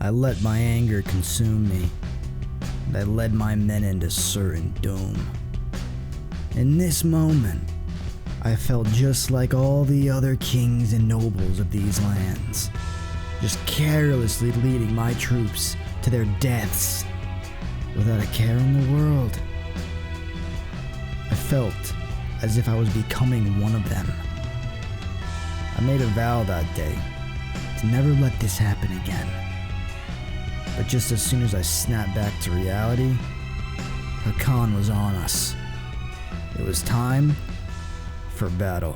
I let my anger consume me, and I led my men into certain doom. In this moment, I felt just like all the other kings and nobles of these lands, just carelessly leading my troops to their deaths without a care in the world. I felt as if I was becoming one of them. I made a vow that day to never let this happen again. But just as soon as I snapped back to reality, Hakan was on us. It was time for battle.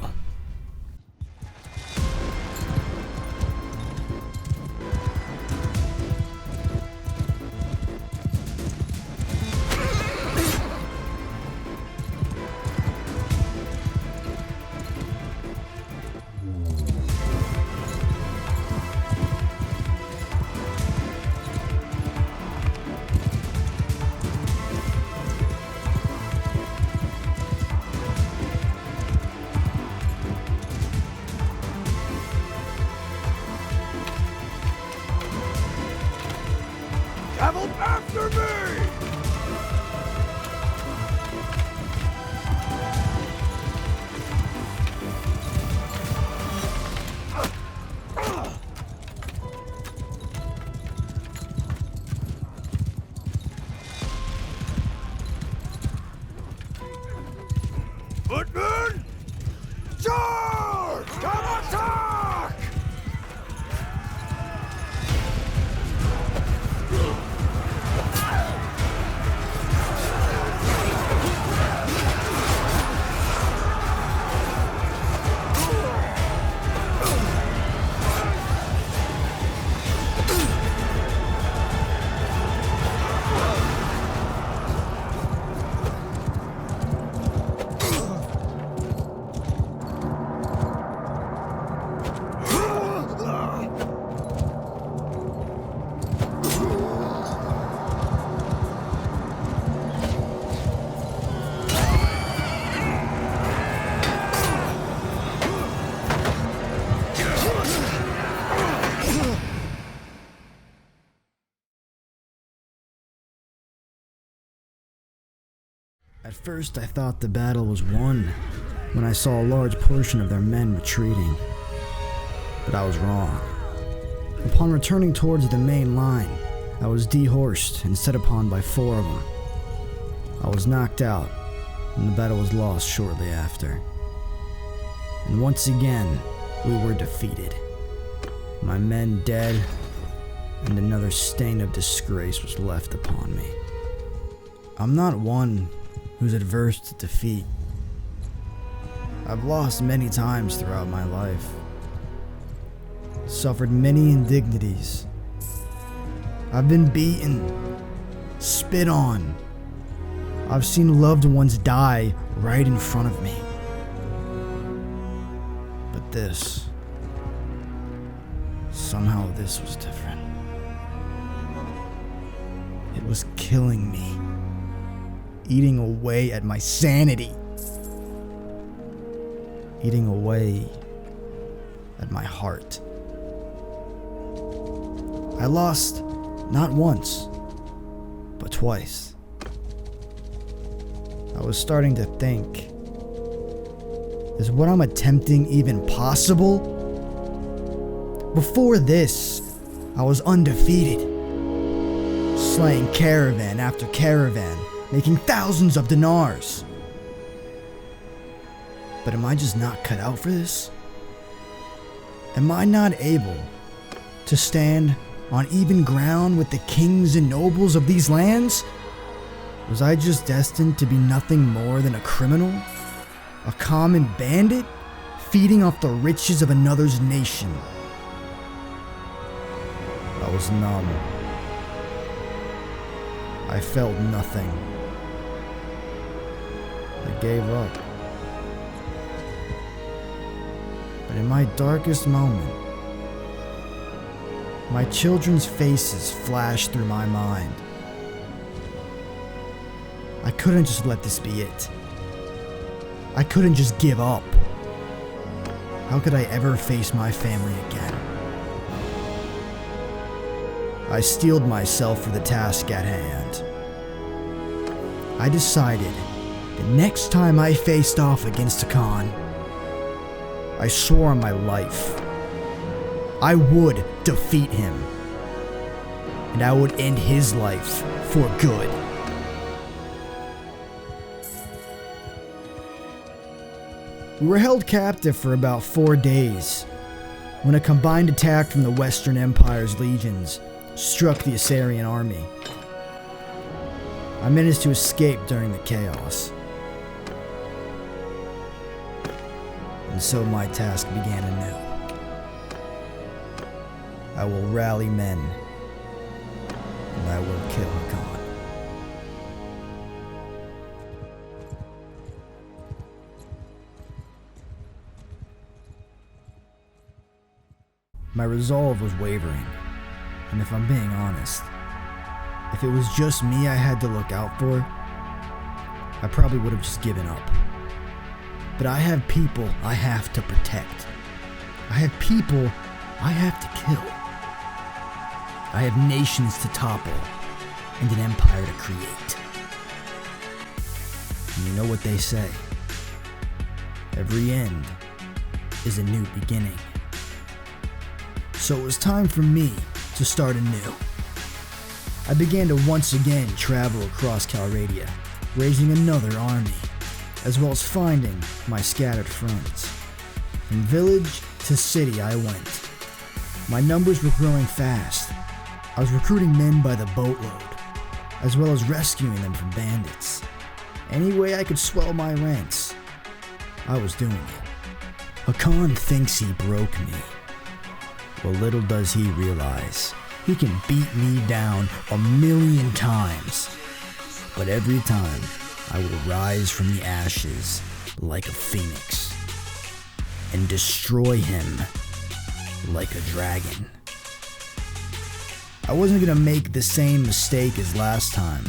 Travel after me! Footmen! Charge! Come attack! At first, I thought the battle was won when I saw a large portion of their men retreating. But I was wrong. Upon returning towards the main line, I was dehorsed and set upon by 4 of them. I was knocked out, and the battle was lost shortly after. And once again, we were defeated. My men dead, and another stain of disgrace was left upon me. I'm not one who's adverse to defeat. I've lost many times throughout my life, suffered many indignities. I've been beaten, spit on. I've seen loved ones die right in front of me. But somehow this was different. It was killing me, eating away at my sanity, eating away at my heart. I lost not once, but twice. I was starting to think, is what I'm attempting even possible? Before this, I was undefeated, slaying caravan after caravan, making thousands of dinars. But am I just not cut out for this? Am I not able to stand on even ground with the kings and nobles of these lands? Was I just destined to be nothing more than a criminal? A common bandit, feeding off the riches of another's nation? I was numb. I felt nothing. I gave up. But in my darkest moment, my children's faces flashed through my mind. I couldn't just let this be it. I couldn't just give up. How could I ever face my family again? I steeled myself for the task at hand. I decided the next time I faced off against a Khan, I swore on my life I would defeat him, and I would end his life for good. We were held captive for about 4 days when a combined attack from the Western Empire's legions struck the Assyrian army. I managed to escape during the chaos, and so my task began anew. I will rally men, and I will kill Hakan. My resolve was wavering, and if I'm being honest, if it was just me I had to look out for, I probably would have just given up. But I have people I have to protect. I have people I have to kill. I have nations to topple and an empire to create. And you know what they say? Every end is a new beginning. So it was time for me to start anew. I began to once again travel across Calradia, raising another army, as well as finding my scattered friends. From village to city I went. My numbers were growing fast. I was recruiting men by the boatload, as well as rescuing them from bandits. Any way I could swell my ranks, I was doing it. Hakan thinks he broke me. Well, little does he realize, he can beat me down 1,000,000 times. But every time, I will rise from the ashes like a phoenix and destroy him like a dragon. I wasn't gonna make the same mistake as last time.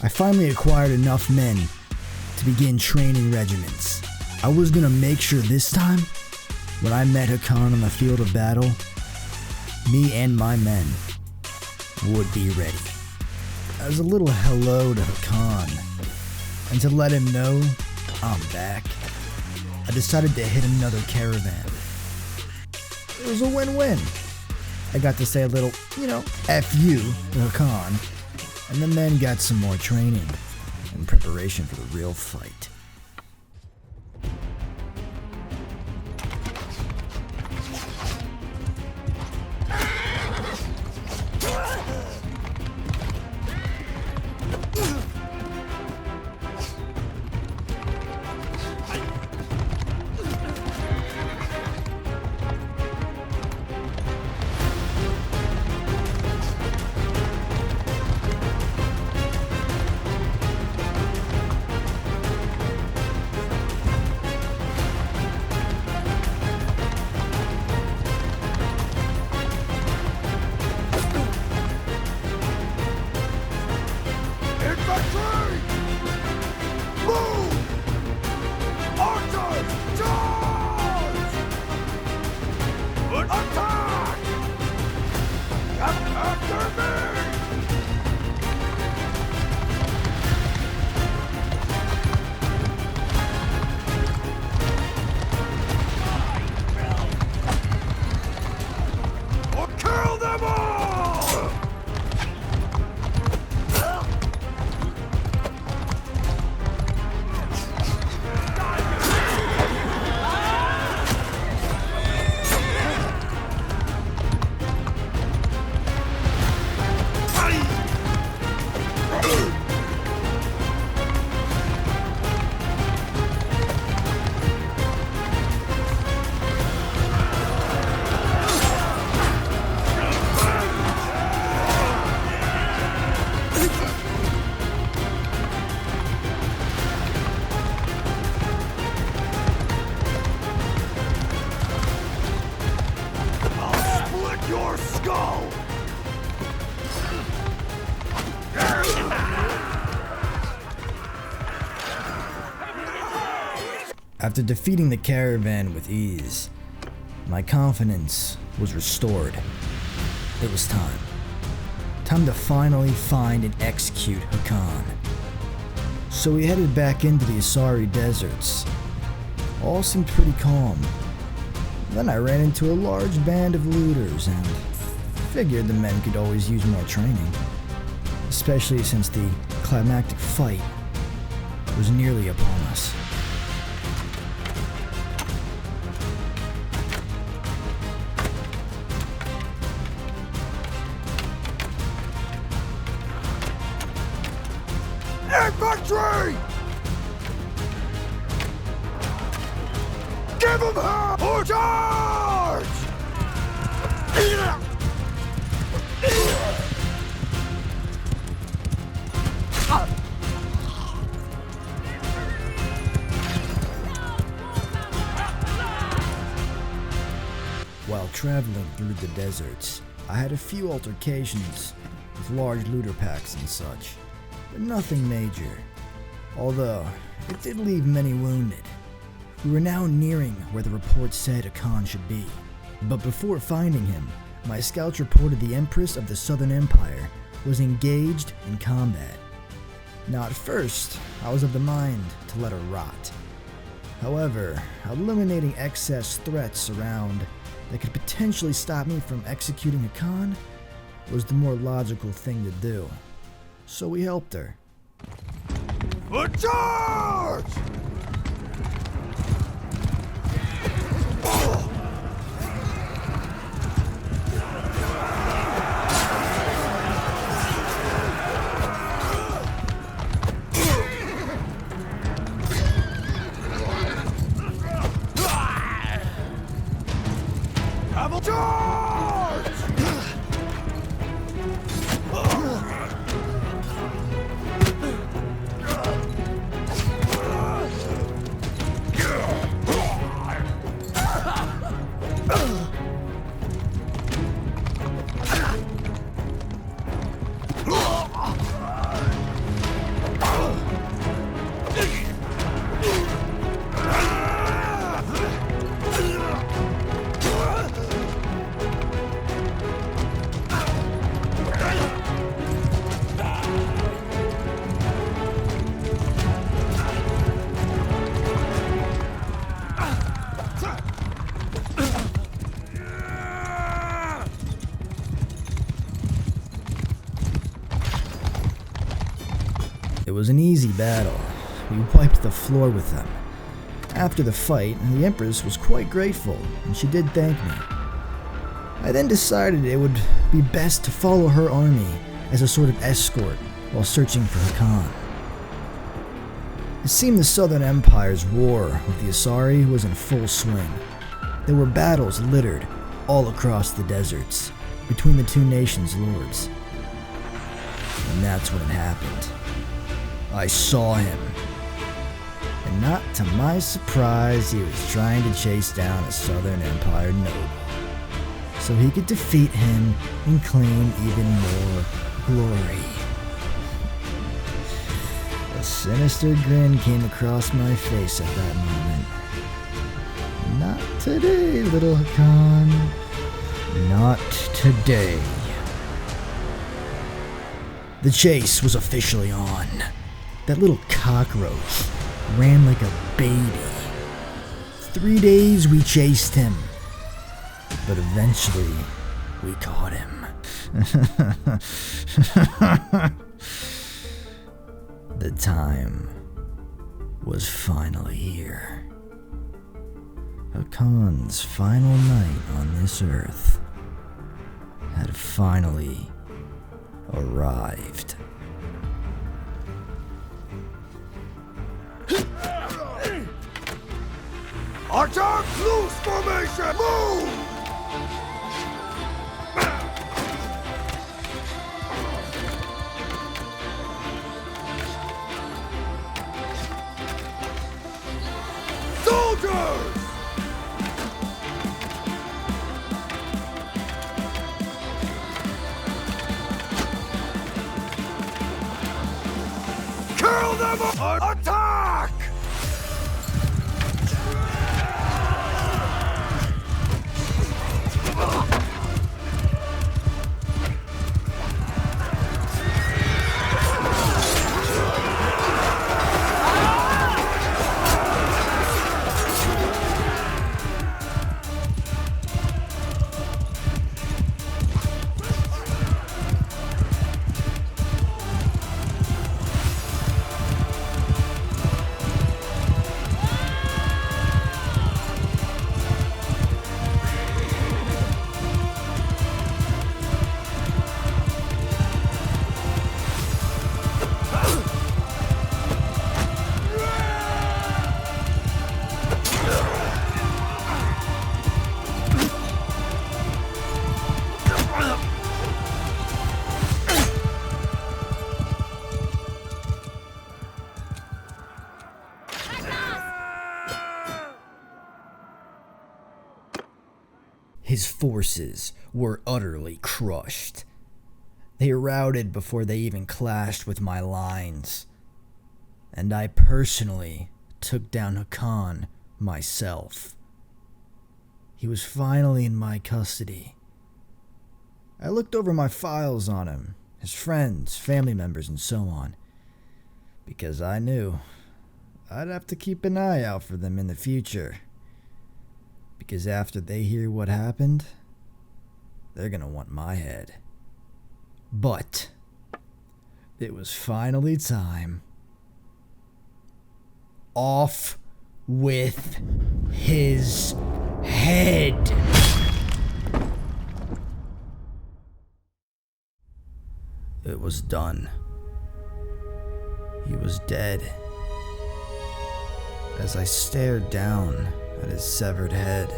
I finally acquired enough men to begin training regiments. I was gonna make sure this time, when I met Hakan on the field of battle, me and my men would be ready. As a little hello to Hakan, and to let him know I'm back, I decided to hit another caravan. It was a win-win. I got to say a little, F you to Hakan, and the men got some more training in preparation for the real fight. After defeating the caravan with ease, my confidence was restored. It was time. Time to finally find and execute Hakan. So we headed back into the Asari deserts. All seemed pretty calm. Then I ran into a large band of looters and figured the men could always use more training, especially since the climactic fight was nearly upon us. Infantry! Give him hell! Or charge! While traveling through the deserts, I had a few altercations with large looter packs and such, but nothing major. Although, it did leave many wounded. We were now nearing where the report said Hakan should be. But before finding him, my scouts reported the Empress of the Southern Empire was engaged in combat. Now at first, I was of the mind to let her rot. However, eliminating excess threats around that could potentially stop me from executing Hakan was the more logical thing to do. So we helped her. For charge! Have a charge! It was an easy battle. We wiped the floor with them. After the fight, the Empress was quite grateful, and she did thank me. I then decided it would be best to follow her army as a sort of escort while searching for Hakan. It seemed the Southern Empire's war with the Asari was in full swing. There were battles littered all across the deserts between the two nations' lords. And that's when it happened. I saw him. And not to my surprise, he was trying to chase down a Southern Empire noble, so he could defeat him and claim even more glory. A sinister grin came across my face at that moment. Not today, little Hakan. Not today. The chase was officially on. That little cockroach ran like a baby. 3 days we chased him, but eventually we caught him. The time was finally here. Hakan's final night on this earth had finally arrived. Attack loose formation! Move! Soldiers! Kill them all! Attack! his forces were utterly crushed. They routed before they even clashed with my lines, and I personally took down Hakan myself. He was finally in my custody. I looked over my files on him, his friends, family members, and so on, because I knew I'd have to keep an eye out for them in the future. Because after they hear what happened, they're gonna want my head. But it was finally time. Off with his head. It was done. He was dead. As I stared down at his severed head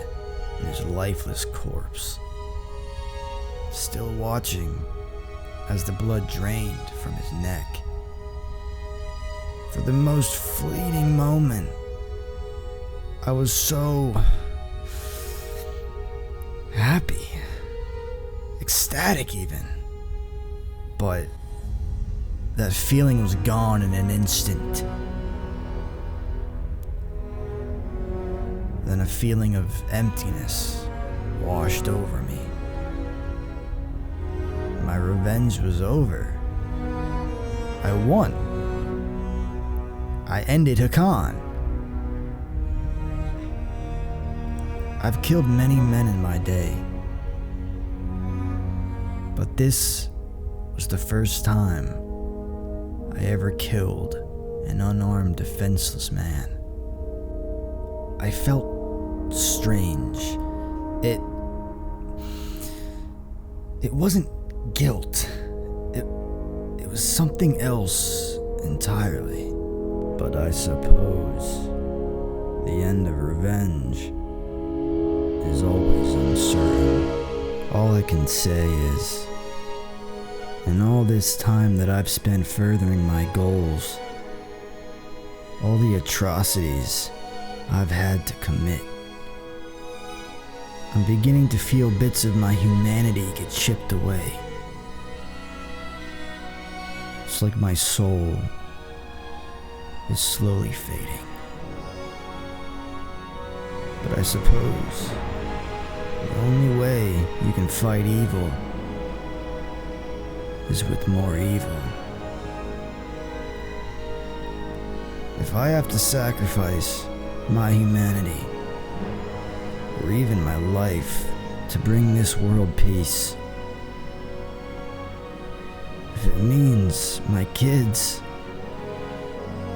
and his lifeless corpse, still watching as the blood drained from his neck. For the most fleeting moment, I was so happy, ecstatic even. But that feeling was gone in an instant. Then a feeling of emptiness washed over me. My revenge was over. I won. I ended Hakan. I've killed many men in my day, but this was the first time I ever killed an unarmed, defenseless man. I felt strange. It wasn't guilt. It was something else entirely. But I suppose the end of revenge is always uncertain. All I can say is, in all this time that I've spent furthering my goals, all the atrocities I've had to commit, I'm beginning to feel bits of my humanity get chipped away. It's like my soul is slowly fading. But I suppose the only way you can fight evil is with more evil. If I have to sacrifice my humanity, or even my life, to bring this world peace, if it means my kids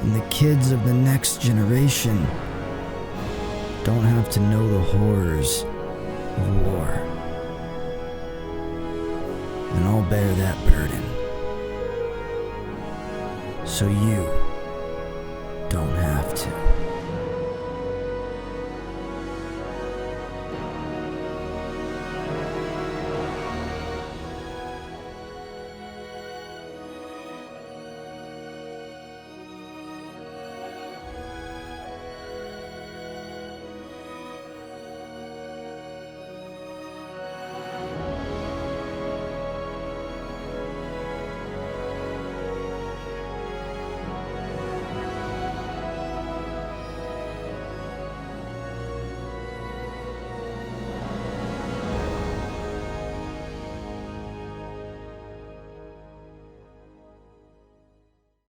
and the kids of the next generation don't have to know the horrors of war, then I'll bear that burden, so you don't have to.